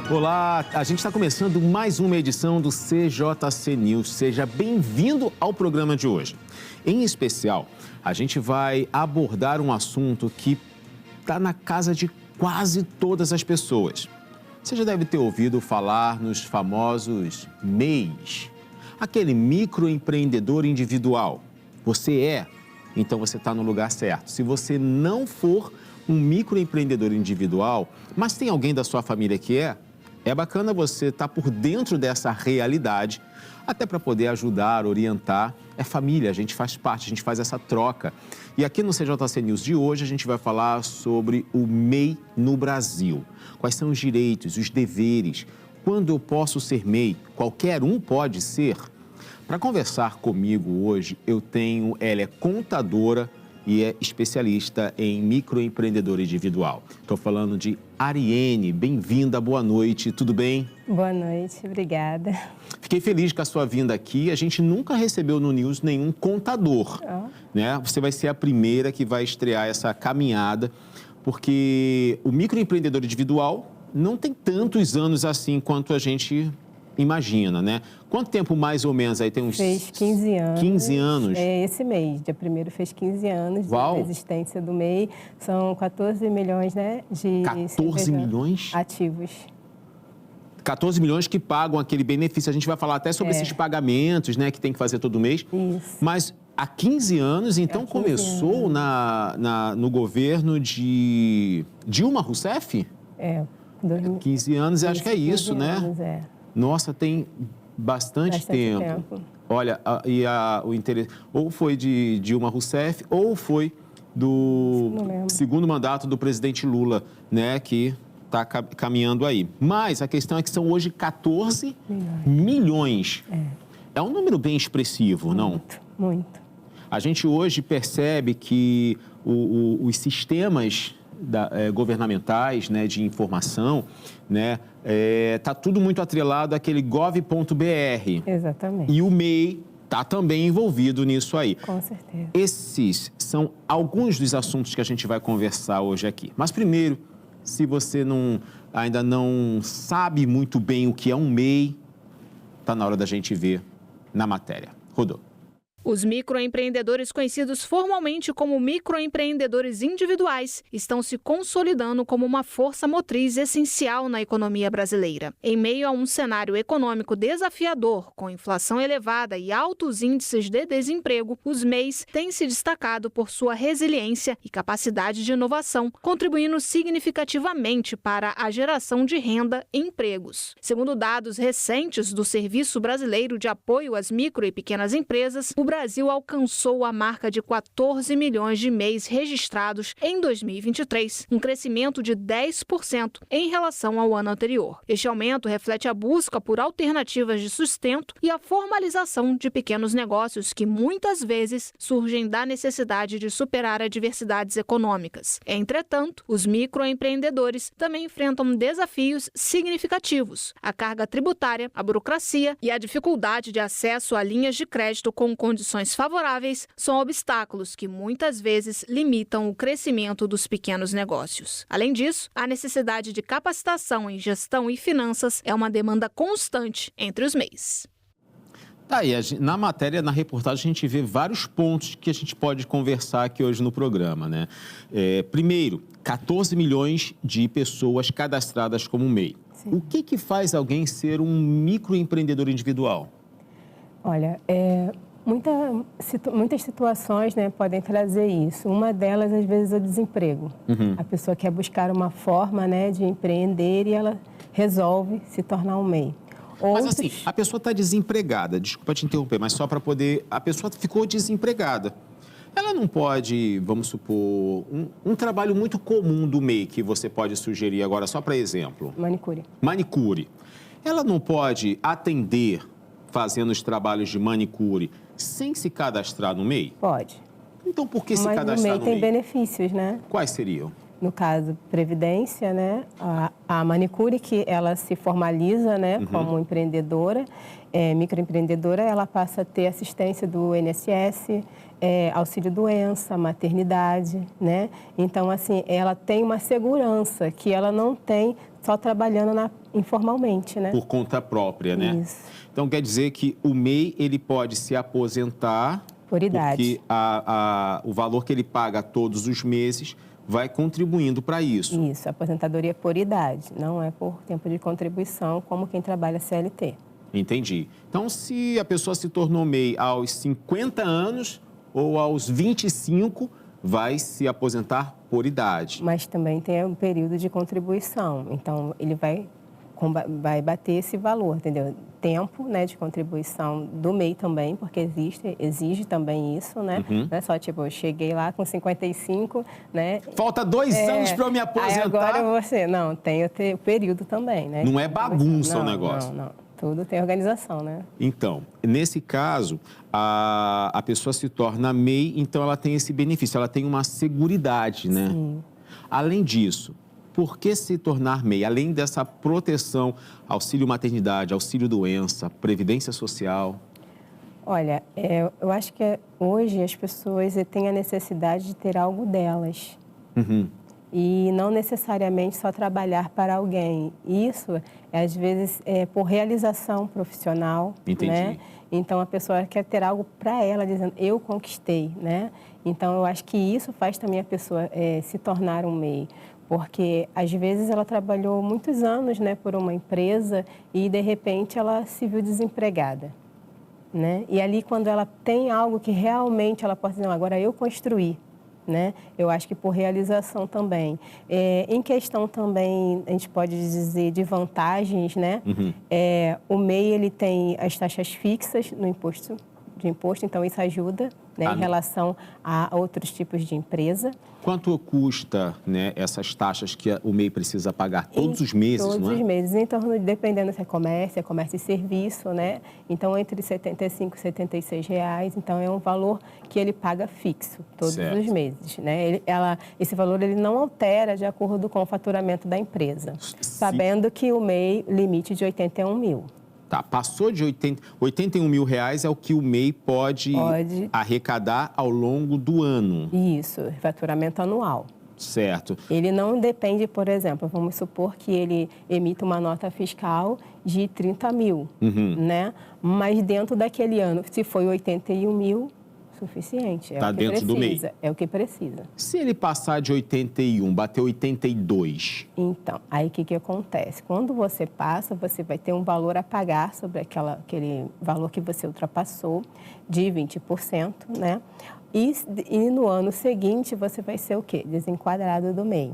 Olá, a gente está começando mais uma edição do CJC News. Seja bem-vindo ao programa de hoje. Em especial, a gente vai abordar um assunto que está na casa de quase todas as pessoas. Você já deve ter ouvido falar nos famosos MEIs, aquele microempreendedor individual. Você é? Então você está no lugar certo. Se você não for um microempreendedor individual, mas tem alguém da sua família que é bacana você estar por dentro dessa realidade, até para poder ajudar, orientar. É família, a gente faz parte, a gente faz essa troca. E aqui no CJC News de hoje a gente vai falar sobre o MEI no Brasil. Quais são os direitos, os deveres, quando eu posso ser MEI? Qualquer um pode ser? Para conversar comigo hoje, ela é contadora e é especialista em microempreendedor individual. Estou falando de Ariene. Bem-vinda, boa noite, tudo bem? Boa noite, obrigada. Fiquei feliz com a sua vinda aqui. A gente nunca recebeu no News nenhum contador, né? Você vai ser a primeira que vai estrear essa caminhada, porque o microempreendedor individual não tem tantos anos assim quanto a gente imagina, né? Quanto tempo mais ou menos aí tem uns... Fez 15 anos. 15 anos? É esse mês, dia 1º fez 15 anos Uau. de existência do MEI. São 14 milhões, né, de 14 milhões? Ativos. 14 milhões que pagam aquele benefício. A gente vai falar até sobre esses pagamentos, né, que tem que fazer todo mês. Isso. Mas há 15 anos, então 15 começou no governo de Dilma Rousseff? 15 anos, acho que é isso, né? Anos, Nossa, tem bastante tempo. Olha, o interesse ou foi de Dilma Rousseff ou foi do segundo mandato do presidente Lula, né, que está caminhando aí. Mas a questão é que são hoje 14 milhões. É um número bem expressivo, não? Muito. A gente hoje percebe que os sistemas governamentais, né, de informação, né, tá tudo muito atrelado àquele gov.br. Exatamente. E o MEI está também envolvido nisso aí. Com certeza. Esses são alguns dos assuntos que a gente vai conversar hoje aqui. Mas primeiro, se você ainda não sabe muito bem o que é um MEI, está na hora da gente ver na matéria. Rodou. Os microempreendedores, conhecidos formalmente como microempreendedores individuais, estão se consolidando como uma força motriz essencial na economia brasileira. Em meio a um cenário econômico desafiador, com inflação elevada e altos índices de desemprego, os MEIs têm se destacado por sua resiliência e capacidade de inovação, contribuindo significativamente para a geração de renda e empregos. Segundo dados recentes do Serviço Brasileiro de Apoio às Micro e Pequenas Empresas, o Brasil alcançou a marca de 14 milhões de MEIs registrados em 2023, um crescimento de 10% em relação ao ano anterior. Este aumento reflete a busca por alternativas de sustento e a formalização de pequenos negócios que muitas vezes surgem da necessidade de superar adversidades econômicas. Entretanto, os microempreendedores também enfrentam desafios significativos: a carga tributária, a burocracia e a dificuldade de acesso a linhas de crédito com condições favoráveis são obstáculos que muitas vezes limitam o crescimento dos pequenos negócios. Além disso, a necessidade de capacitação em gestão e finanças é uma demanda constante entre os MEIs. Na matéria, na reportagem, a gente vê vários pontos que a gente pode conversar aqui hoje no programa, né? Primeiro, 14 milhões de pessoas cadastradas como MEI. Sim. O que faz alguém ser um microempreendedor individual? Olha, muitas situações, né, podem trazer isso. Uma delas, às vezes, é o desemprego. A pessoa quer buscar uma forma, né, de empreender e ela resolve se tornar um MEI. Mas assim, a pessoa está desempregada, desculpa te interromper, mas só para poder... A pessoa ficou desempregada. Ela não pode, vamos supor, um trabalho muito comum do MEI que você pode sugerir agora, só para exemplo. Manicure. Manicure. Ela não pode atender fazendo os trabalhos de manicure sem se cadastrar no MEI? Pode. Então, por que se cadastrar no MEI? Mas o MEI tem benefícios, né? Quais seriam? No caso, previdência, né? A manicure, que ela se formaliza, né, como empreendedora, microempreendedora, ela passa a ter assistência do INSS, auxílio-doença, maternidade, né? Então, assim, ela tem uma segurança que ela não tem só trabalhando informalmente, né? Por conta própria, né? Isso. Então, quer dizer que o MEI, ele pode se aposentar... Por idade. Porque o valor que ele paga todos os meses vai contribuindo para isso. Isso, a aposentadoria é por idade, não é por tempo de contribuição, como quem trabalha CLT. Entendi. Então, se a pessoa se tornou MEI aos 50 anos ou aos 25, vai se aposentar por idade. Mas também tem um período de contribuição, então ele vai bater esse valor, entendeu? Tempo, né, de contribuição do MEI também, porque exige também isso, né? Não é só, tipo, eu cheguei lá com 55, né? Falta 2 anos para eu me aposentar. Aí agora você... Não, tem o período também, né? Não é bagunça o negócio. Não. Tudo tem organização, né? Então, nesse caso, a pessoa se torna MEI, então ela tem esse benefício, ela tem uma seguridade, né? Sim. Além disso, por que se tornar MEI? Além dessa proteção, auxílio maternidade, auxílio doença, previdência social? Olha, eu acho que hoje as pessoas têm a necessidade de ter algo delas. E não necessariamente só trabalhar para alguém. Isso, às vezes, é por realização profissional. Entendi. Né? Então, a pessoa quer ter algo para ela, dizendo, eu conquistei, né? Então, eu acho que isso faz também a pessoa se tornar um MEI. Porque, às vezes, ela trabalhou muitos anos, né, por uma empresa e, de repente, ela se viu desempregada, né? E ali, quando ela tem algo que realmente ela pode dizer, não, agora eu construí, né? Eu acho que por realização também. Em questão também, a gente pode dizer, de vantagens, né? O MEI, ele tem as taxas fixas no imposto, então isso ajuda, né, em relação a outros tipos de empresa. Quanto custa, né, essas taxas que o MEI precisa pagar todos os meses, não é? Todos os meses, em torno, dependendo se é comércio e serviço, né? Então, entre R$ 75 e R$ 76 reais. Então, é um valor que ele paga fixo todos os meses, né? Esse valor ele não altera de acordo com o faturamento da empresa, sabendo que o MEI limite de 81 mil. Tá, passou de 81 mil reais é o que o MEI pode arrecadar ao longo do ano. Isso, faturamento anual. Certo. Ele não depende, por exemplo, vamos supor que ele emita uma nota fiscal de 30 mil, né? Mas dentro daquele ano, se foi 81 mil, suficiente. Está dentro do MEI. É o que precisa. Se ele passar de 81, bater 82... Então, aí o que acontece? Quando você passa, você vai ter um valor a pagar sobre aquele valor que você ultrapassou, de 20%, né? E no ano seguinte, você vai ser o quê? Desenquadrado do MEI.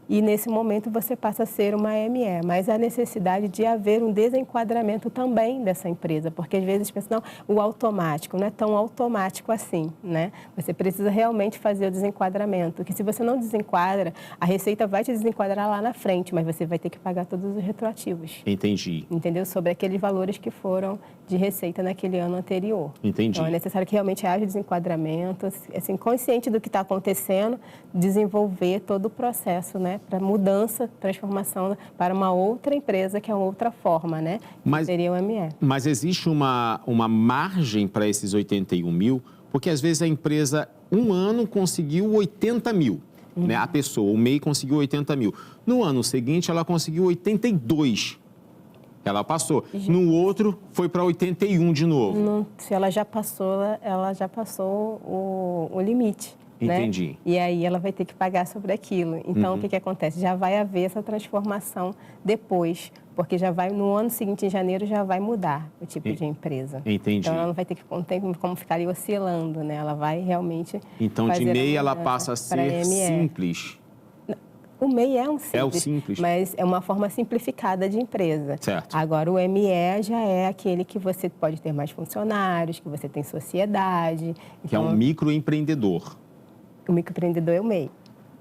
E nesse momento você passa a ser uma ME, mas há necessidade de haver um desenquadramento também dessa empresa, porque às vezes pensam, não, o automático não é tão automático assim, né? Você precisa realmente fazer o desenquadramento, porque se você não desenquadra, a Receita vai te desenquadrar lá na frente, mas você vai ter que pagar todos os retroativos. Entendi. Entendeu? Sobre aqueles valores que foram de receita naquele ano anterior. Entendi. Então, é necessário que realmente haja desenquadramento, assim, consciente do que está acontecendo, desenvolver todo o processo, né? Para mudança, transformação para uma outra empresa, que é uma outra forma, né? Que seria o ME. Mas existe uma margem para esses 81 mil? Porque às vezes a empresa, um ano, conseguiu 80 mil. Né? A pessoa, o MEI, conseguiu 80 mil. No ano seguinte, ela conseguiu 82. Ela passou. No outro, foi para 81 de novo. Se ela já passou o limite. Entendi. Né? E aí ela vai ter que pagar sobre aquilo. Então, o que acontece? Já vai haver essa transformação depois, porque já vai, no ano seguinte, em janeiro, já vai mudar o tipo de empresa. Entendi. Então, ela não vai ter como ficar ali oscilando, né? Ela vai realmente Então, de MEI, ela passa a ser simples. O MEI é um simples, é o simples, mas é uma forma simplificada de empresa. Certo. Agora, o ME já é aquele que você pode ter mais funcionários, que você tem sociedade. Que é um microempreendedor. O microempreendedor é o MEI.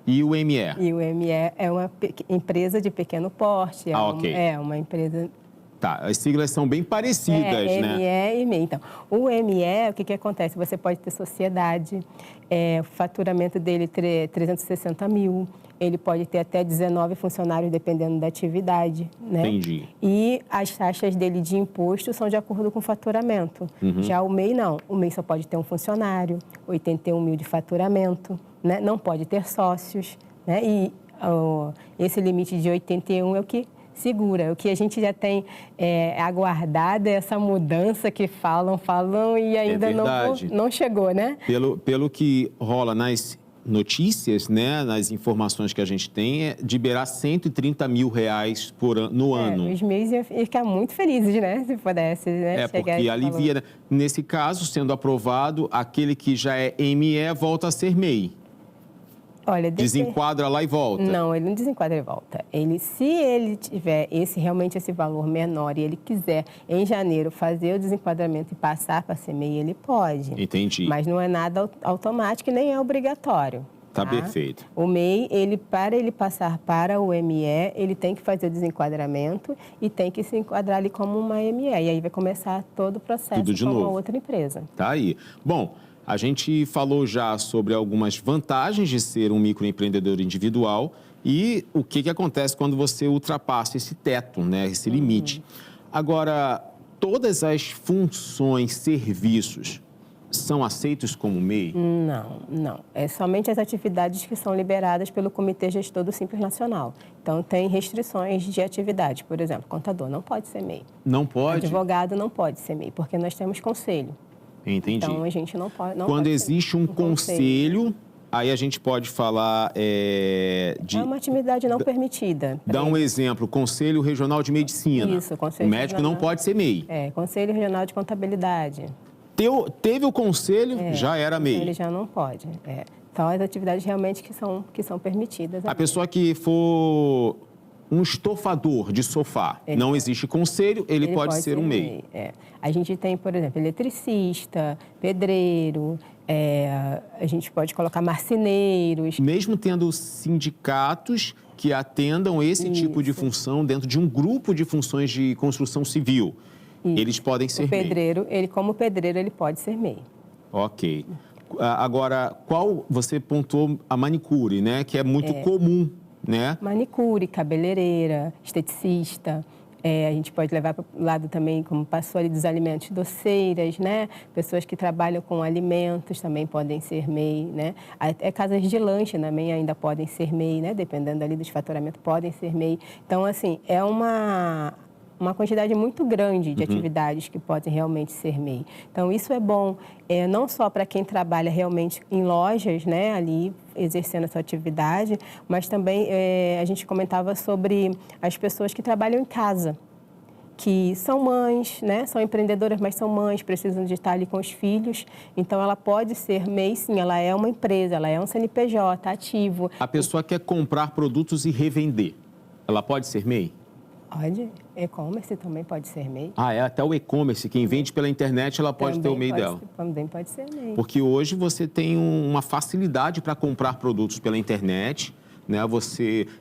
E o ME? E o ME é uma empresa de pequeno porte. É uma empresa... Tá, as siglas são bem parecidas, né? ME e MEI. Então, o ME, o que acontece? Você pode ter sociedade, o faturamento dele é 360 mil, ele pode ter até 19 funcionários, dependendo da atividade, né? Entendi. E as taxas dele de imposto são de acordo com o faturamento. Já o MEI, não. O MEI só pode ter um funcionário, 81 mil de faturamento, né? Não pode ter sócios, né? E esse limite de 81 é o que segura. O que a gente já tem aguardado é essa mudança que falam e ainda não chegou, né? Pelo que rola nas notícias, né, nas informações que a gente tem, é de liberar R$130 mil no ano. Os MEIs iam ficar muito felizes, né, se pudesse, né? Porque alivia, né? Nesse caso, sendo aprovado, aquele que já é ME volta a ser MEI. Olha, desenquadra lá e volta? Não, ele não desenquadra e volta. Se ele tiver realmente esse valor menor e ele quiser, em janeiro, fazer o desenquadramento e passar para ser MEI, ele pode. Entendi. Mas não é nada automático e nem é obrigatório. Tá perfeito. O MEI, para ele passar para o ME, ele tem que fazer o desenquadramento e tem que se enquadrar ali como uma ME. E aí vai começar todo o processo com uma outra empresa. Tá aí. Bom, a gente falou já sobre algumas vantagens de ser um microempreendedor individual e o que acontece quando você ultrapassa esse teto, né, esse limite. Agora, todas as funções, serviços, são aceitos como MEI? Não. É somente as atividades que são liberadas pelo Comitê Gestor do Simples Nacional. Então, tem restrições de atividade. Por exemplo, contador não pode ser MEI. Não pode? Advogado não pode ser MEI, porque nós temos conselho. Entendi. Então, a gente não pode... Quando existe um conselho, aí a gente pode falar de... É uma atividade não permitida. Dá um exemplo, Conselho Regional de Medicina. Isso, Conselho O médico não pode ser MEI. Conselho Regional de Contabilidade. Teve o conselho, já era MEI. Ele já não pode. Então, as atividades realmente que são permitidas. A pessoa que for um estofador de sofá, não existe conselho, ele pode ser um MEI. A gente tem, por exemplo, eletricista, pedreiro, a gente pode colocar marceneiros. Mesmo tendo sindicatos que atendam esse tipo de função dentro de um grupo de funções de construção civil, eles podem ser MEI. Como pedreiro, ele pode ser MEI. Ok. Agora, você pontuou a manicure, né? Que é muito comum, né? Manicure, cabeleireira, esteticista. A gente pode levar para o lado também, como passou ali dos alimentos, doceiras, né? Pessoas que trabalham com alimentos também podem ser MEI, né? Até casas de lanche também ainda podem ser MEI, né? Dependendo ali dos faturamentos, podem ser MEI. Então, assim, é uma quantidade muito grande de atividades que podem realmente ser MEI. Então, isso é bom, não só para quem trabalha realmente em lojas, né, ali exercendo a sua atividade, mas também a gente comentava sobre as pessoas que trabalham em casa, que são mães, né, são empreendedoras, mas são mães, precisam de estar ali com os filhos. Então, ela pode ser MEI, sim, ela é uma empresa, ela é um CNPJ ativo. A pessoa quer comprar produtos e revender, ela pode ser MEI? Pode. E-commerce também pode ser MEI. Até o e-commerce, quem vende pela internet, ela pode ter o MEI dela. Também pode ser MEI. Porque hoje você tem uma facilidade para comprar produtos pela internet, né?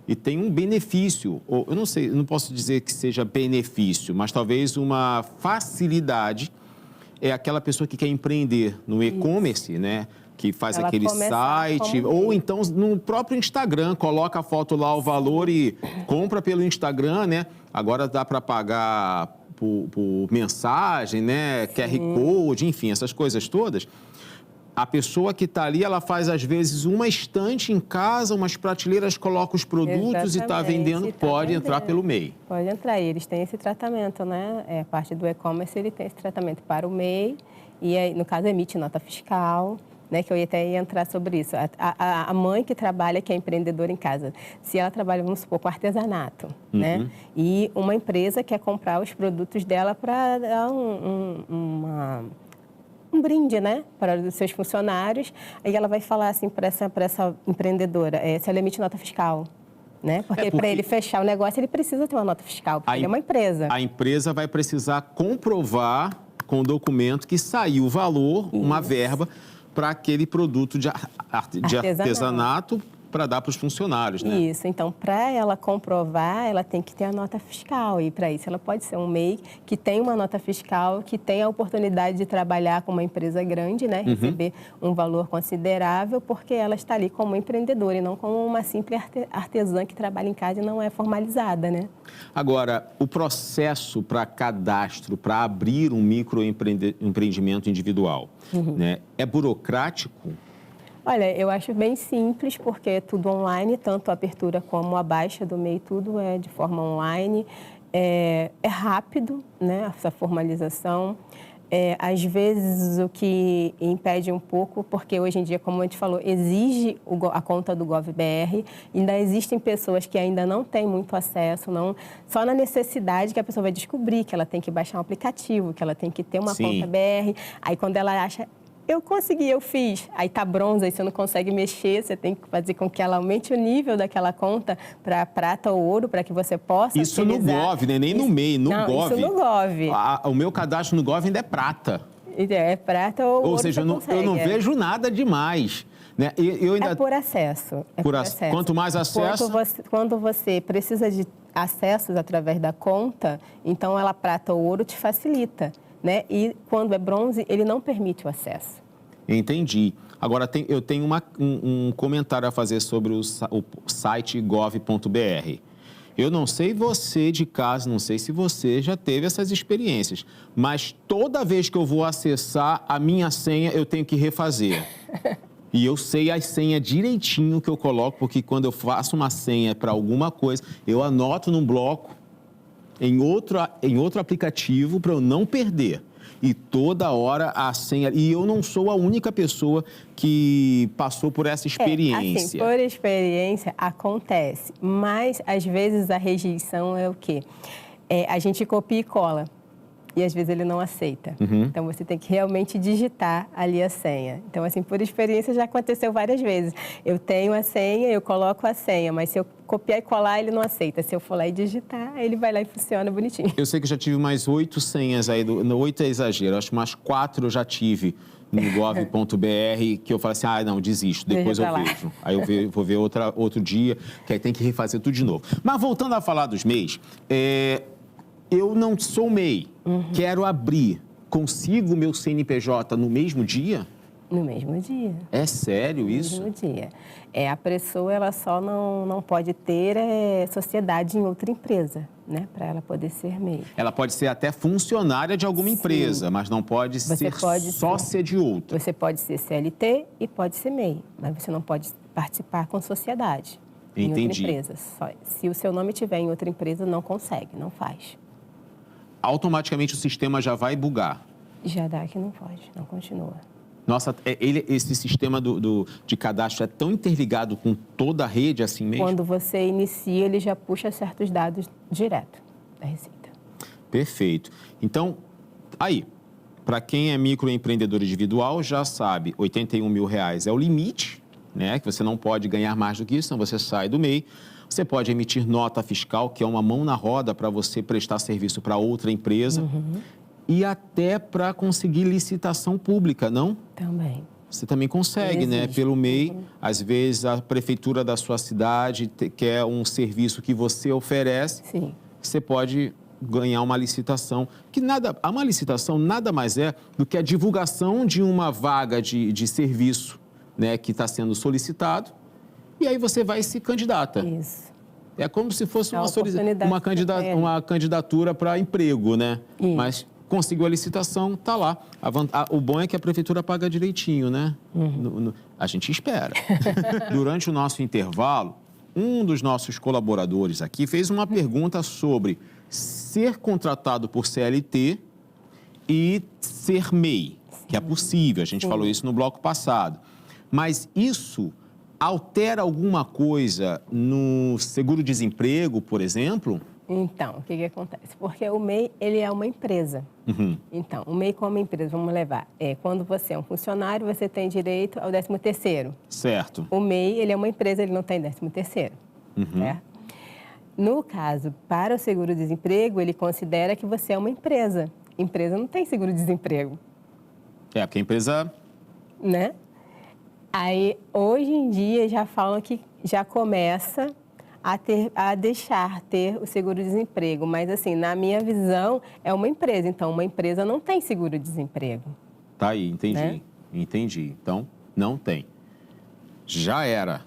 E tem um benefício, eu não sei, não posso dizer que seja benefício, mas talvez uma facilidade é aquela pessoa que quer empreender no e-commerce, né? Que faz aquele site, ou então no próprio Instagram, coloca a foto lá, o valor e compra pelo Instagram, né? Agora dá para pagar por mensagem, né? Sim. QR Code, enfim, essas coisas todas. A pessoa que está ali, ela faz às vezes uma estante em casa, umas prateleiras, coloca os produtos e está vendendo, pode entrar pelo MEI. Pode entrar, e eles têm esse tratamento, né? A parte do e-commerce, ele tem esse tratamento para o MEI, e aí, no caso emite nota fiscal, né, que eu até ia entrar sobre isso. A mãe que trabalha, que é empreendedora em casa, se ela trabalha, vamos supor, com artesanato, né, e uma empresa quer comprar os produtos dela para dar um brinde, né, para os seus funcionários, aí ela vai falar assim para essa empreendedora, se ela emite nota fiscal. Né? Porque para ele fechar o negócio, ele precisa ter uma nota fiscal, porque ele é uma empresa. A empresa vai precisar comprovar com o documento que saiu o valor, uma verba, para aquele produto de artesanato para dar para os funcionários, né? Isso. Então, para ela comprovar, ela tem que ter a nota fiscal. E, para isso, ela pode ser um MEI que tem uma nota fiscal, que tem a oportunidade de trabalhar com uma empresa grande, né? Receber um valor considerável, porque ela está ali como empreendedora e não como uma simples artesã que trabalha em casa e não é formalizada, né? Agora, o processo para cadastro, para abrir um microempreendimento individual, né? É burocrático? Olha, eu acho bem simples, porque é tudo online, tanto a abertura como a baixa do MEI, tudo é de forma online. É rápido, né, essa formalização. Às vezes, o que impede um pouco, porque hoje em dia, como a gente falou, exige a conta do GovBR, ainda existem pessoas que ainda não têm muito acesso, só na necessidade que a pessoa vai descobrir que ela tem que baixar um aplicativo, que ela tem que ter uma conta BR. Aí, quando ela acha, eu consegui, eu fiz, aí tá bronze, aí você não consegue mexer, você tem que fazer com que ela aumente o nível daquela conta para prata ou ouro, para que você possa Isso utilizar. no Gov, né? Nem no MEI, no Gov. Isso no Gov. O meu cadastro no Gov ainda é prata. É prata ou ouro. Ou seja, eu não vejo nada demais. Né? Eu ainda... É por acesso. Por acesso. Quanto mais acesso... Quando você precisa de acessos através da conta, então ela prata ou ouro te facilita. Né? E quando é bronze, ele não permite o acesso. Entendi. Agora, eu tenho um comentário a fazer sobre o site gov.br. Eu não sei você de casa, não sei se você já teve essas experiências, mas toda vez que eu vou acessar a minha senha, eu tenho que refazer. E eu sei a senha direitinho que eu coloco, porque quando eu faço uma senha para alguma coisa, eu anoto num bloco, em outro aplicativo, para eu não perder. E toda hora a senha... E eu não sou a única pessoa que passou por essa experiência. Assim, por experiência, acontece. Mas, às vezes, a rejeição é o quê? A gente copia e cola. E, às vezes, ele não aceita. Então, você tem que realmente digitar ali a senha. Então, assim, por experiência, já aconteceu várias vezes. Eu tenho a senha, eu coloco a senha, mas se eu copiar e colar, ele não aceita. Se eu for lá e digitar, ele vai lá e funciona bonitinho. Eu sei que já tive mais 8 senhas aí, 8 é exagero, acho que mais 4 eu já tive no gov.br, que eu falo assim, não, desisto, depois eu vejo. Aí eu vou ver outro dia, que aí tem que refazer tudo de novo. Mas voltando a falar dos MEIs, eu não sou MEI, quero abrir, consigo o meu CNPJ no mesmo dia? No mesmo dia. É sério isso? No mesmo dia. A pessoa, ela só não pode ter sociedade em outra empresa, né? Para ela poder ser MEI. Ela pode ser até funcionária de alguma empresa, mas não pode ser sócia de outra. Você pode ser CLT e pode ser MEI, mas você não pode participar com sociedade. Entendi. Em outra empresa. Se o seu nome estiver em outra empresa, não consegue, não faz. Automaticamente o sistema já vai bugar. Já dá que não pode, não continua. Nossa, esse sistema de cadastro é tão interligado com toda a rede assim mesmo? Quando você inicia, ele já puxa certos dados direto da Receita. Perfeito. Então, aí, para quem é microempreendedor individual, já sabe, R$81 mil é o limite, né? Que você não pode ganhar mais do que isso, senão você sai do MEI. Você pode emitir nota fiscal, que é uma mão na roda para você prestar serviço para outra empresa. E até para conseguir licitação pública, não? Também. Você também consegue, né? Pelo MEI, às vezes a prefeitura da sua cidade quer um serviço que você oferece. Sim. Você pode ganhar uma licitação. Uma licitação nada mais é do que a divulgação de uma vaga de serviço, né, que está sendo solicitado. E aí você vai e se candidata. Isso. É como se fosse uma candidatura para emprego, né? Isso. Mas conseguiu a licitação, está lá. O bom é que a prefeitura paga direitinho, né? A gente espera. Durante o nosso intervalo, um dos nossos colaboradores aqui fez uma pergunta sobre ser contratado por CLT e ser MEI, que é possível. A gente falou isso no bloco passado. Mas isso altera alguma coisa no seguro-desemprego, por exemplo? Então, o que acontece? Porque o MEI, ele é uma empresa. Então, o MEI como empresa, vamos levar, quando você é um funcionário, você tem direito ao 13º. Certo. O MEI, ele é uma empresa, ele não tem 13º. Certo? No caso, para o seguro-desemprego, ele considera que você é uma empresa. Empresa não tem seguro-desemprego. Porque a empresa... Né? Aí, hoje em dia, já falam que já começa a deixar ter o seguro-desemprego. Mas, assim, na minha visão, é uma empresa. Então, uma empresa não tem seguro-desemprego. Tá aí, entendi. Né? Entendi. Então, não tem. Já era.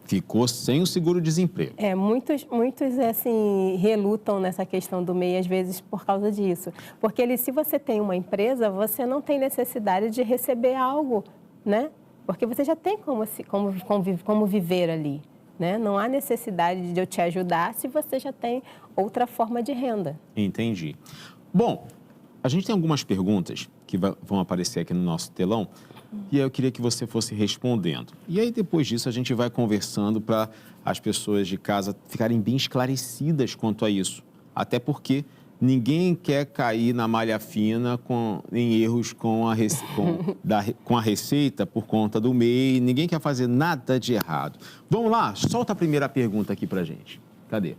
Ficou sem o seguro-desemprego. Muitos, assim, relutam nessa questão do MEI, às vezes, por causa disso. Porque se você tem uma empresa, você não tem necessidade de receber algo, né? porque você já tem como viver ali, né? Não há necessidade de eu te ajudar se você já tem outra forma de renda. Entendi. Bom, a gente tem algumas perguntas que vão aparecer aqui no nosso telão e aí eu queria que você fosse respondendo. E aí, depois disso, a gente vai conversando para as pessoas de casa ficarem bem esclarecidas quanto a isso. Até porque ninguém quer cair na malha fina em erros com a receita por conta do MEI. Ninguém quer fazer nada de errado. Vamos lá, solta a primeira pergunta aqui para gente. Cadê?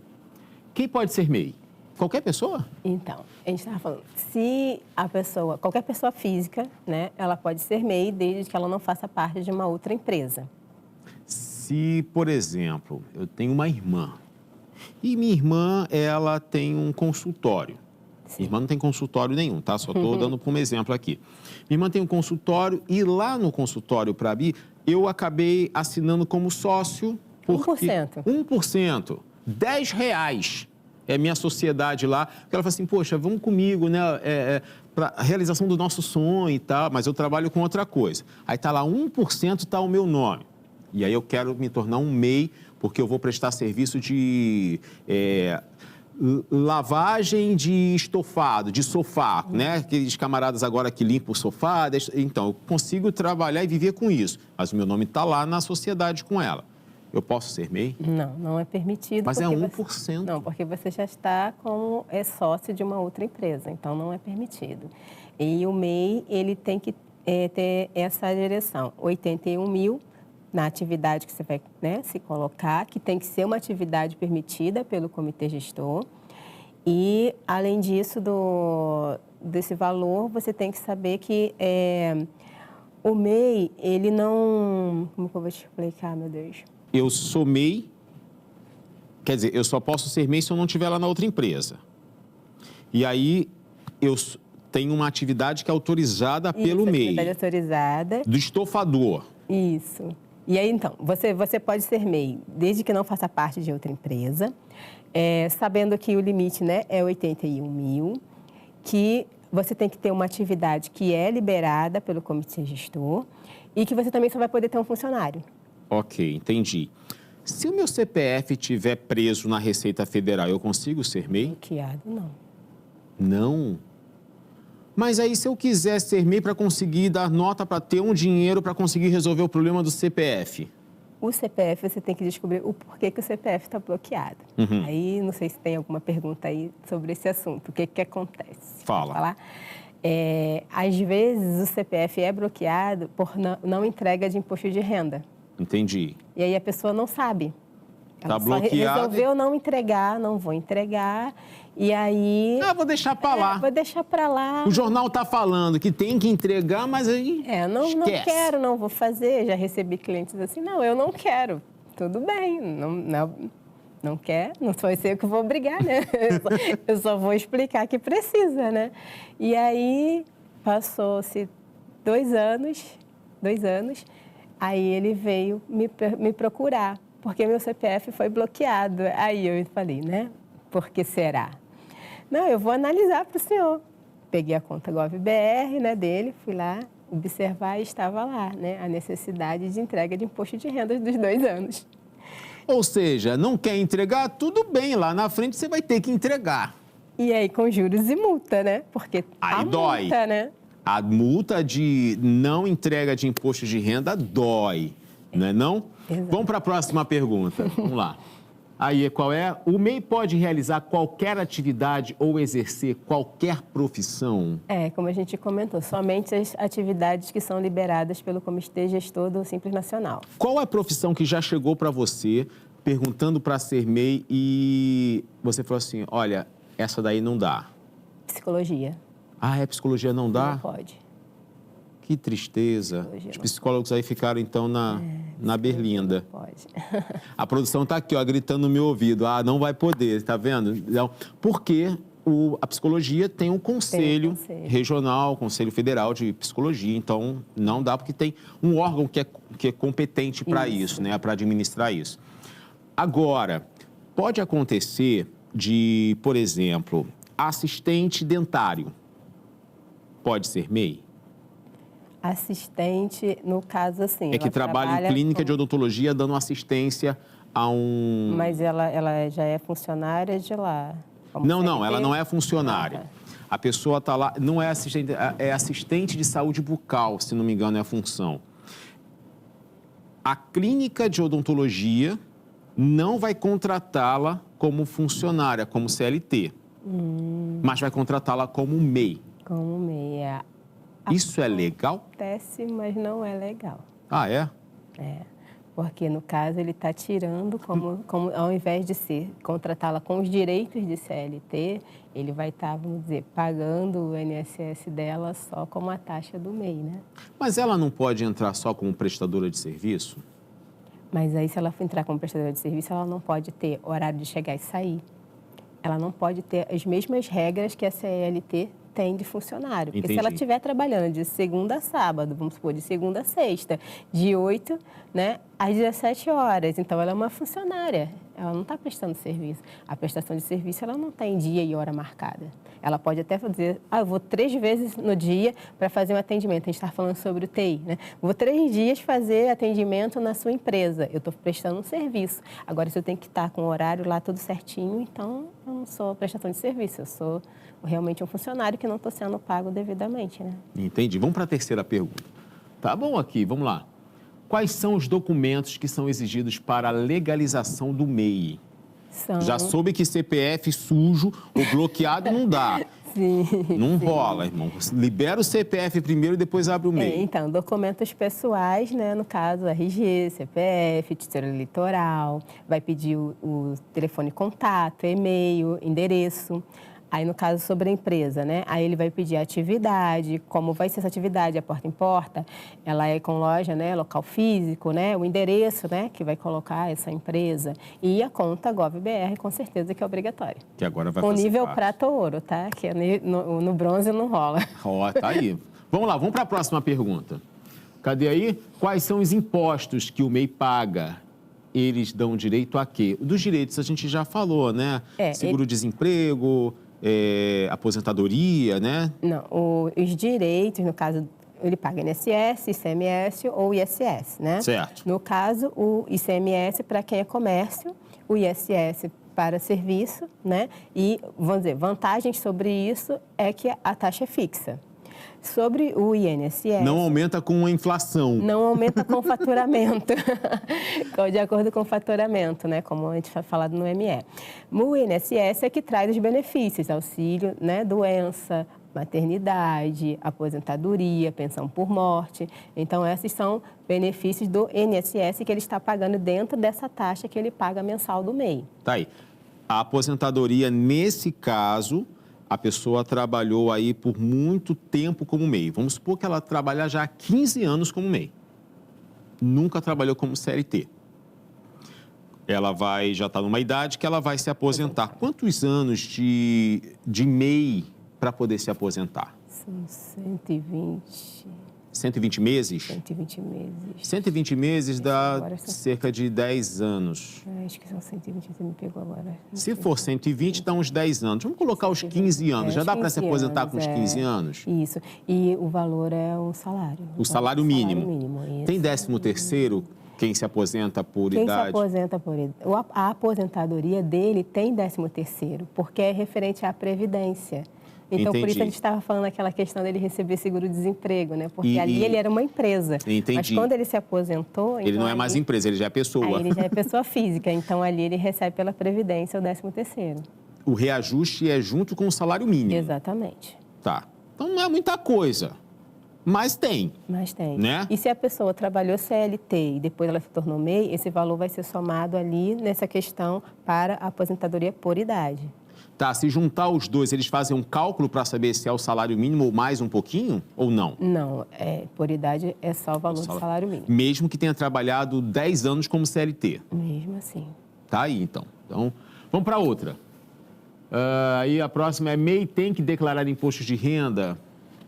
Quem pode ser MEI? Qualquer pessoa? Então, a gente estava falando, se a pessoa, qualquer pessoa física, né, ela pode ser MEI desde que ela não faça parte de uma outra empresa. Se, por exemplo, eu tenho uma irmã e minha irmã, ela tem um consultório. Sim. Minha irmã não tem consultório nenhum, tá? Só estou dando como exemplo aqui. Minha irmã tem um consultório e lá no consultório para mim, eu acabei assinando como sócio porque 1%. 1%, R$10. É minha sociedade lá, porque ela fala assim, poxa, vamos comigo, né, para a realização do nosso sonho e tal, mas eu trabalho com outra coisa. Aí está lá, 1% está o meu nome. E aí eu quero me tornar um MEI, porque eu vou prestar serviço de lavagem de estofado, de sofá, né? Aqueles camaradas agora que limpam o sofá. Então, eu consigo trabalhar e viver com isso, mas o meu nome está lá na sociedade com ela. Eu posso ser MEI? Não, não é permitido. Mas é 1%. Não, porque você já está como sócio de uma outra empresa, então não é permitido. E o MEI, ele tem que ter essa direção, 81 mil na atividade que você vai, né, se colocar, que tem que ser uma atividade permitida pelo comitê gestor. E, além disso, desse valor, você tem que saber que o MEI, ele não... Como que eu vou te explicar, meu Deus? Eu sou MEI, quer dizer, eu só posso ser MEI se eu não estiver lá na outra empresa. E aí, eu tenho uma atividade que é autorizada pelo MEI. Atividade autorizada. Do estofador. Isso. E aí, então, você pode ser MEI, desde que não faça parte de outra empresa, sabendo que o limite, né, é 81 mil, que você tem que ter uma atividade que é liberada pelo comitê gestor e que você também só vai poder ter um funcionário. Ok, entendi. Se o meu CPF estiver preso na Receita Federal, eu consigo ser MEI? Bloqueado, não. Não? Mas aí, se eu quiser ser MEI para conseguir dar nota, para ter um dinheiro, para conseguir resolver o problema do CPF? O CPF, você tem que descobrir o porquê que o CPF está bloqueado. Uhum. Aí, não sei se tem alguma pergunta aí sobre esse assunto. O que acontece? Fala. Falar? Às vezes, o CPF é bloqueado por não entrega de imposto de renda. Entendi. E aí a pessoa não sabe. Ela Tá bloqueado. Resolveu não entregar, não vou entregar. E aí... vou deixar para lá. Vou deixar para lá. O jornal tá falando que tem que entregar, mas aí não quero, não vou fazer. Já recebi clientes assim, não, eu não quero. Tudo bem, não quer, não sou eu que vou obrigar, né? Eu só vou explicar que precisa, né? E aí, passou-se 2 anos, aí ele veio me procurar, porque meu CPF foi bloqueado. Aí eu falei, né? Por que será? Não, eu vou analisar para o senhor. Peguei a conta GovBR, né, dele, fui lá observar e estava lá, né? A necessidade de entrega de imposto de renda dos 2 anos. Ou seja, não quer entregar? Tudo bem, lá na frente você vai ter que entregar. E aí com juros e multa, né? Porque aí dói. Multa, né? A multa de não entrega de imposto de renda dói, não é não? Exato. Vamos para a próxima pergunta. Vamos lá. Aí, qual é? O MEI pode realizar qualquer atividade ou exercer qualquer profissão? Como a gente comentou, somente as atividades que são liberadas pelo Comitê Gestor do Simples Nacional. Qual é a profissão que já chegou para você perguntando para ser MEI e você falou assim, olha, essa daí não dá? Psicologia. Psicologia não dá? Não pode. Que tristeza. Os psicólogos aí ficaram, então, na berlinda. Não pode. A produção está aqui, ó, gritando no meu ouvido. Não vai poder, tá vendo? Então, porque a psicologia tem um conselho regional, conselho federal de psicologia. Então, não dá, porque tem um órgão que é competente para isso, né? Para administrar isso. Agora, pode acontecer de, por exemplo, assistente dentário. Pode ser MEI? Assistente, no caso, assim... É que trabalha em clínica de odontologia dando assistência a um... Mas ela já é funcionária de lá? Não, ela não é funcionária. A pessoa está lá, não é assistente, é assistente de saúde bucal, se não me engano, é a função. A clínica de odontologia não vai contratá-la como funcionária, como CLT, mas vai contratá-la como MEI. Como MEI, Isso é legal? Acontece, mas não é legal. Ah, é? É, porque no caso ele está tirando, como ao invés de contratá-la com os direitos de CLT, ele vai estar, vamos dizer, pagando o INSS dela só como a taxa do MEI, né? Mas ela não pode entrar só como prestadora de serviço? Mas aí, se ela for entrar como prestadora de serviço, ela não pode ter horário de chegar e sair. Ela não pode ter as mesmas regras que a CLT tem de funcionário. Porque Entendi. se ela estiver trabalhando de segunda a sábado, vamos supor, de segunda a sexta, de 8, né, às 17 horas, então ela é uma funcionária. Ela não está prestando serviço. A prestação de serviço, ela não tem dia e hora marcada. Ela pode até dizer, eu vou 3 vezes no dia para fazer um atendimento. A gente está falando sobre o TI, né? Vou 3 dias fazer atendimento na sua empresa. Eu estou prestando um serviço. Agora, se eu tenho que estar com o horário lá tudo certinho, então eu não sou prestação de serviço. Eu sou realmente um funcionário que não estou sendo pago devidamente, né? Entendi. Vamos para a terceira pergunta. Tá bom aqui, vamos lá. Quais são os documentos que são exigidos para a legalização do MEI? Já soube que CPF sujo ou bloqueado não dá. Sim. Não rola, irmão. Libera o CPF primeiro e depois abre o MEI. Então, documentos pessoais, né? No caso, RG, CPF, título eleitoral, vai pedir o telefone contato, e-mail, endereço. Aí, no caso, sobre a empresa, né? Aí ele vai pedir a atividade, como vai ser essa atividade, a porta em porta, ela é com loja, né? Local físico, né? O endereço, né? Que vai colocar essa empresa. E a conta GovBR, com certeza, que é obrigatória. Que agora vai com fazer nível parte. prata ou ouro, tá? Que no bronze não rola. Ó, tá aí. Vamos lá, vamos para a próxima pergunta. Cadê aí? Quais são os impostos que o MEI paga? Eles dão direito a quê? Dos direitos a gente já falou, né? Seguro-desemprego... aposentadoria, né? Não, os direitos, no caso, ele paga INSS, ICMS ou ISS, né? Certo. No caso, o ICMS para quem é comércio, o ISS para serviço, né? E, vamos dizer, vantagens sobre isso é que a taxa é fixa. Sobre o INSS... Não aumenta com a inflação. Não aumenta com o faturamento, de acordo com o faturamento, né? Como a gente foi falado no ME. O INSS é que traz os benefícios, auxílio, né? Doença, maternidade, aposentadoria, pensão por morte. Então, esses são benefícios do INSS que ele está pagando dentro dessa taxa que ele paga mensal do MEI. Tá aí. A aposentadoria, nesse caso... A pessoa trabalhou aí por muito tempo como MEI. Vamos supor que ela trabalha já há 15 anos como MEI. Nunca trabalhou como CLT. Ela já está numa idade que ela vai se aposentar. Quantos anos de MEI para poder se aposentar? São 120... 120 meses? 120 meses. 120 meses dá cerca de 10 anos. Acho que são 120, você me pegou agora. Se for 120, dá uns 10 anos. Vamos colocar os 15 anos. Já dá para se aposentar com os 15 anos? Isso. E o valor é o salário. O salário mínimo. Isso. Tem 13º quem se aposenta por idade? Quem se aposenta por idade. A aposentadoria dele tem 13º, porque é referente à previdência. Então, Entendi. por isso a gente estava falando aquela questão dele receber seguro-desemprego, né? Porque ali ele era uma empresa. Entendi. Mas quando ele se aposentou... Ele então, não é mais empresa, ele já é pessoa. Aí ele já é pessoa física, então ali ele recebe pela Previdência o 13º. O reajuste é junto com o salário mínimo. Exatamente. Tá. Então não é muita coisa, mas tem. Mas tem. Né? E se a pessoa trabalhou CLT e depois ela se tornou MEI, esse valor vai ser somado ali nessa questão para a aposentadoria por idade. Tá, se juntar os dois, eles fazem um cálculo para saber se é o salário mínimo ou mais um pouquinho ou não? Não, por idade é só o valor do salário mínimo. Mesmo que tenha trabalhado 10 anos como CLT? Mesmo assim. Tá aí, então. Então, vamos para outra. Aí a próxima é MEI tem que declarar impostos de renda?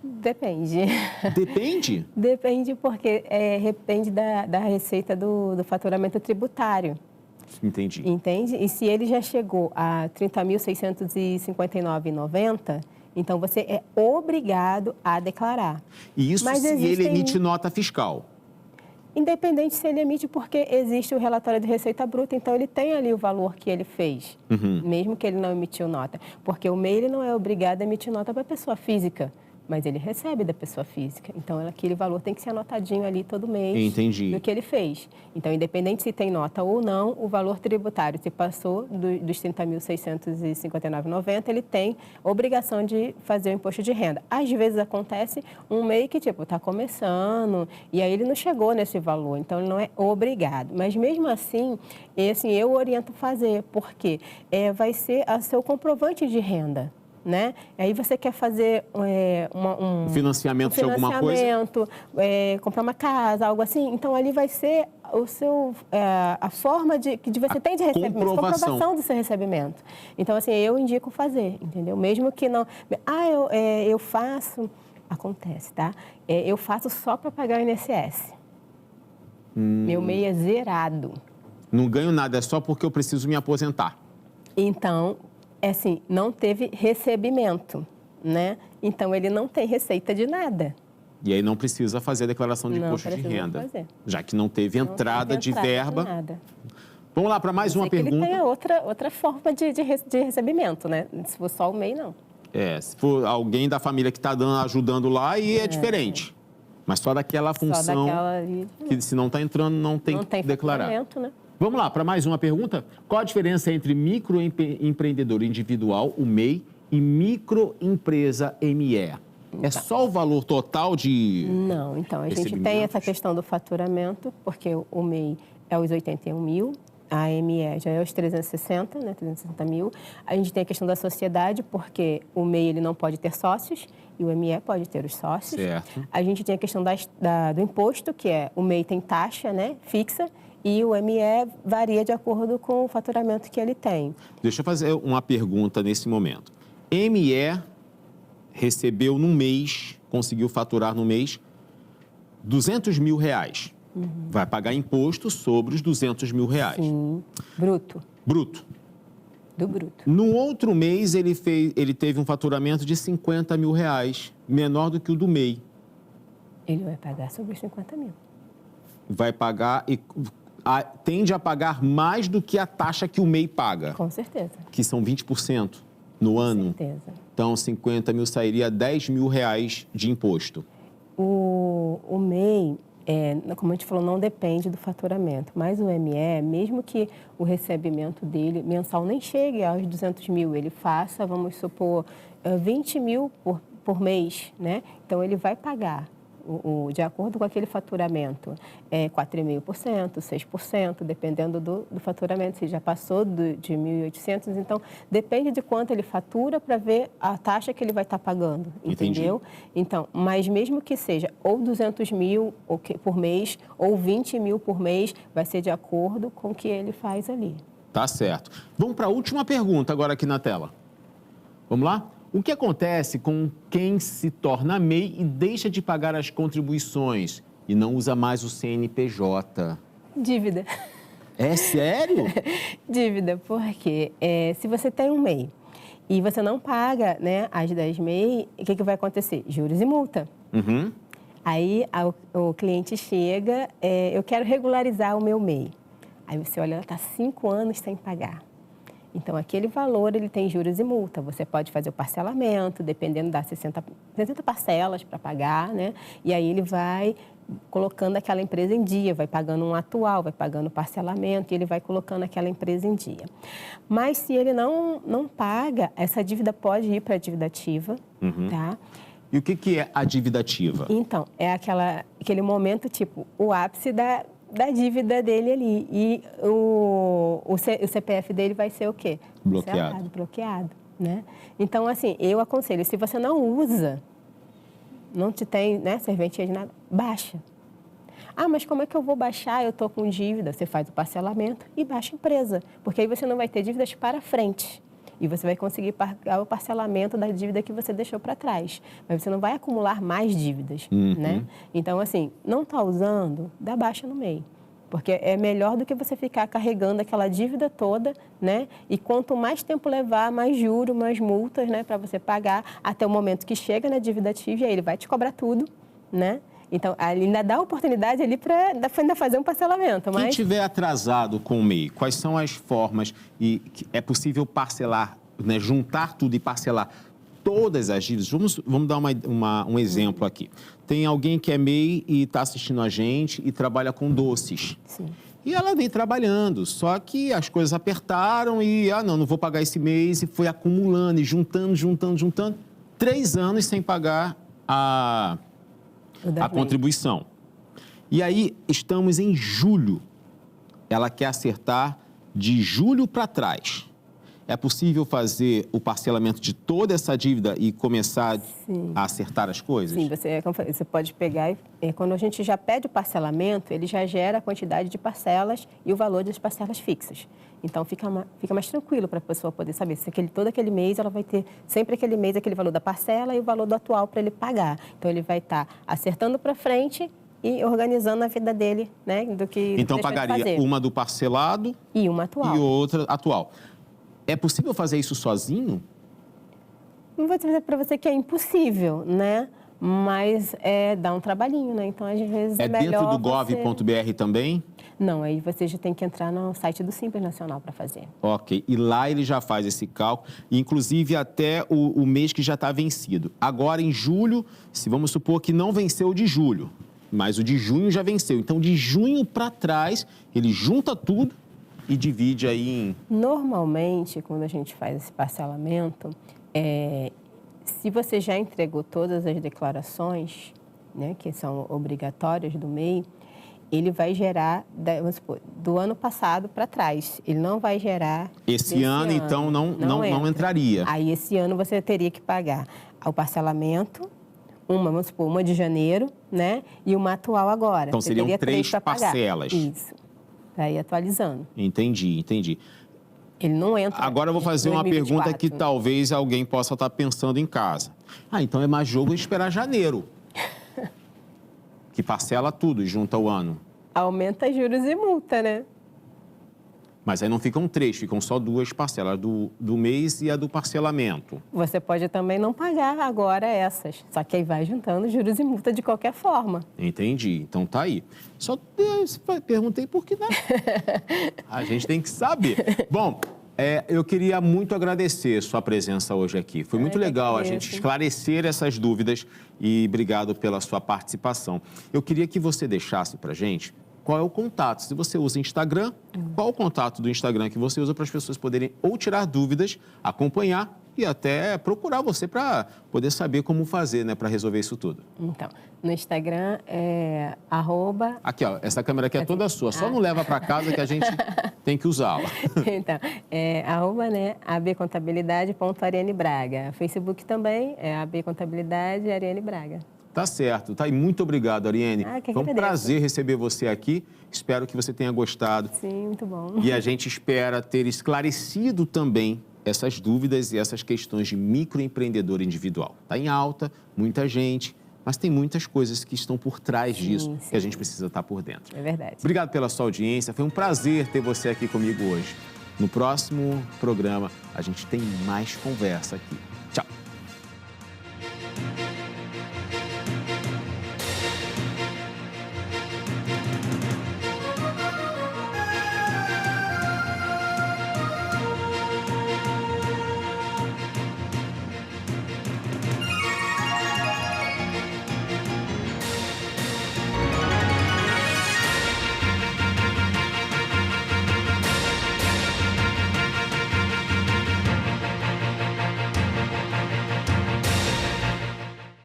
Depende. Depende? Depende porque depende da receita do faturamento tributário. Entendi. Entende? E se ele já chegou a R$ 30.659,90, Então, você é obrigado a declarar. E isso se ele emite nota fiscal? Independente se ele emite, porque existe o relatório de receita bruta, então ele tem ali o valor que ele fez, mesmo que ele não emitiu nota. Porque o MEI ele não é obrigado a emitir nota para a pessoa física, mas ele recebe da pessoa física. Então, aquele valor tem que ser anotadinho ali todo mês do que ele fez. Então, independente se tem nota ou não, o valor tributário, se passou dos R$ 30.659,90, ele tem obrigação de fazer o imposto de renda. Às vezes acontece um MEI que, está começando, e aí ele não chegou nesse valor, então ele não é obrigado. Mas, mesmo assim, eu oriento fazer, porque vai ser o seu comprovante de renda. Né? Aí você quer fazer um financiamento de alguma coisa? Comprar uma casa, algo assim. Então, ali vai ser a forma que você tem de recebimento, comprovação do seu recebimento. Então, assim, eu indico fazer, entendeu? Mesmo que não... eu faço... Acontece, tá? Eu faço só para pagar o INSS. Meu MEI é zerado. Não ganho nada, é só porque eu preciso me aposentar. Então... não teve recebimento, né? Então, ele não tem receita de nada. E aí não precisa fazer a declaração de imposto de renda, já que não teve entrada de verba. Nada. Vamos lá para mais uma pergunta. Ele tem outra forma de recebimento, né? Se for só o MEI, não. Se for alguém da família que está ajudando lá, e é diferente. Mas só daquela função que se não está entrando, não tem que declarar. Né? Vamos lá, para mais uma pergunta. Qual a diferença entre microempreendedor individual, o MEI, e microempresa, ME? É só o valor total de... Não, então, a gente tem essa questão do faturamento, porque o MEI é os 81 mil, a ME já é os 360, né, 360 mil. A gente tem a questão da sociedade, porque o MEI ele não pode ter sócios e o ME pode ter os sócios. Certo. A gente tem a questão do imposto, que o MEI tem taxa, né, fixa, e o ME varia de acordo com o faturamento que ele tem. Deixa eu fazer uma pergunta nesse momento. ME recebeu no mês, conseguiu faturar no mês, R$200 mil. Vai pagar imposto sobre os R$200 mil. Sim, bruto. Bruto. Do bruto. No outro mês, ele teve um faturamento de R$50 mil, menor do que o do MEI. Ele vai pagar sobre os 50 mil. Vai pagar tende a pagar mais do que a taxa que o MEI paga. Com certeza. Que são 20% no ano. Com certeza. Então, 50 mil sairia R$10 mil de imposto. O MEI, como a gente falou, não depende do faturamento. Mas o ME, mesmo que o recebimento dele mensal nem chegue aos 200 mil, ele faça, vamos supor, 20 mil por mês, né? Então, ele vai pagar. De acordo com aquele faturamento, 4,5%, 6%, dependendo do faturamento. Se já passou de 1.800, então depende de quanto ele fatura para ver a taxa que ele vai estar pagando, entendeu? Então, mas mesmo que seja ou 200 mil por mês ou 20 mil por mês, vai ser de acordo com o que ele faz ali. Tá certo. Vamos para a última pergunta agora aqui na tela. Vamos lá? O que acontece com quem se torna MEI e deixa de pagar as contribuições e não usa mais o CNPJ? Dívida. É sério? Dívida, porque se você tem um MEI e você não paga, né, as 10 MEI, o que vai acontecer? Juros e multa. Aí o cliente chega, eu quero regularizar o meu MEI. Aí você olha, ela está 5 anos sem pagar. Então, aquele valor, ele tem juros e multa. Você pode fazer o parcelamento, dependendo das 60 parcelas para pagar, né? E aí ele vai colocando aquela empresa em dia, vai pagando um atual, vai pagando parcelamento e ele vai colocando aquela empresa em dia. Mas se ele não paga, essa dívida pode ir para a dívida ativa, tá? E o que é a dívida ativa? Então, é aquele momento, tipo, o ápice da dívida dele ali. E o CPF dele vai ser o quê? Bloqueado. Bloqueado, né? Então, assim, eu aconselho, se você não usa, não te tem, né, serventia de nada, baixa. Ah, mas como é que eu vou baixar? Eu estou com dívida. Você faz o parcelamento e baixa a empresa, porque aí você não vai ter dívidas para frente. E você vai conseguir pagar o parcelamento da dívida que você deixou para trás. Mas você não vai acumular mais dívidas, né? Então, assim, não está usando, dá baixa no MEI. porque é melhor do que você ficar carregando aquela dívida toda, né? E quanto mais tempo levar, mais juros, mais multas, né? Para você pagar, até o momento que chega na dívida ativa, e aí ele vai te cobrar tudo, né? Então, ele ainda dá oportunidade ali para ainda fazer um parcelamento. Mas... Quem tiver atrasado com o MEI, quais são as formas e que é possível parcelar, né, juntar tudo e parcelar todas as dívidas? Vamos dar um exemplo aqui. Tem alguém que é MEI e está assistindo a gente e trabalha com doces. Sim. E ela vem trabalhando, só que as coisas apertaram e, não vou pagar esse mês, e foi acumulando e juntando. 3 anos sem pagar a contribuição. E aí, estamos em julho. Ela quer acertar de julho para trás. É possível fazer o parcelamento de toda essa dívida e começar a acertar as coisas? Sim, você pode pegar e quando a gente já pede o parcelamento, ele já gera a quantidade de parcelas e o valor das parcelas fixas. Então, fica mais tranquilo para a pessoa poder saber se todo aquele mês ela vai ter sempre aquele mês, aquele valor da parcela e o valor do atual para ele pagar. Então, ele vai estar acertando para frente e organizando a vida dele, né? Então, pagaria uma do parcelado e uma atual. E outra atual. É possível fazer isso sozinho? Não vou dizer para você que é impossível, né? Mas dá um trabalhinho, né? Então, às vezes é melhor dentro do gov.br também? Não, aí você já tem que entrar no site do Simples Nacional para fazer. Ok, e lá ele já faz esse cálculo, inclusive até o mês que já está vencido. Agora, em julho, se vamos supor que não venceu o de julho, mas o de junho já venceu. Então, de junho para trás, ele junta tudo e divide aí em... Normalmente, quando a gente faz esse parcelamento, se você já entregou todas as declarações, né, que são obrigatórias do MEI, ele vai gerar, vamos supor, do ano passado para trás. Ele não vai gerar... Esse ano, então, não entraria. Aí, esse ano, você teria que pagar o parcelamento, vamos supor, uma de janeiro, né, e uma atual agora. Então, seriam 3 parcelas. Isso. Para ir atualizando. Entendi. Ele não entra. Agora eu vou fazer uma pergunta que talvez alguém possa estar pensando em casa. Então é mais jogo esperar janeiro. Que parcela tudo e junta o ano. Aumenta juros e multa, né? Mas aí não ficam 3, ficam só 2 parcelas, do mês e a do parcelamento. Você pode também não pagar agora essas, só que aí vai juntando juros e multa de qualquer forma. Entendi, então tá aí. Só perguntei por que não. A gente tem que saber. Bom, eu queria muito agradecer sua presença hoje aqui. Foi muito legal a gente esclarecer essas dúvidas e obrigado pela sua participação. Eu queria que você deixasse pra gente qual é o contato. Se você usa Instagram, qual o contato do Instagram que você usa para as pessoas poderem ou tirar dúvidas, acompanhar e até procurar você para poder saber como fazer, né, para resolver isso tudo. Então, no Instagram é @ Aqui, ó, essa câmera aqui é toda sua, só não leva para casa que a gente tem que usá-la. Então, @ né, abcontabilidade.Ariane Braga. Facebook também é abcontabilidade Ariane Braga. Tá certo. Tá aí. Muito obrigado, Ariane. Foi um prazer receber você aqui. Espero que você tenha gostado. Sim, muito bom. E a gente espera ter esclarecido também essas dúvidas e essas questões de microempreendedor individual. Está em alta, muita gente, mas tem muitas coisas que estão por trás disso que a gente precisa estar por dentro. É verdade. Obrigado pela sua audiência. Foi um prazer ter você aqui comigo hoje. No próximo programa, a gente tem mais conversa aqui.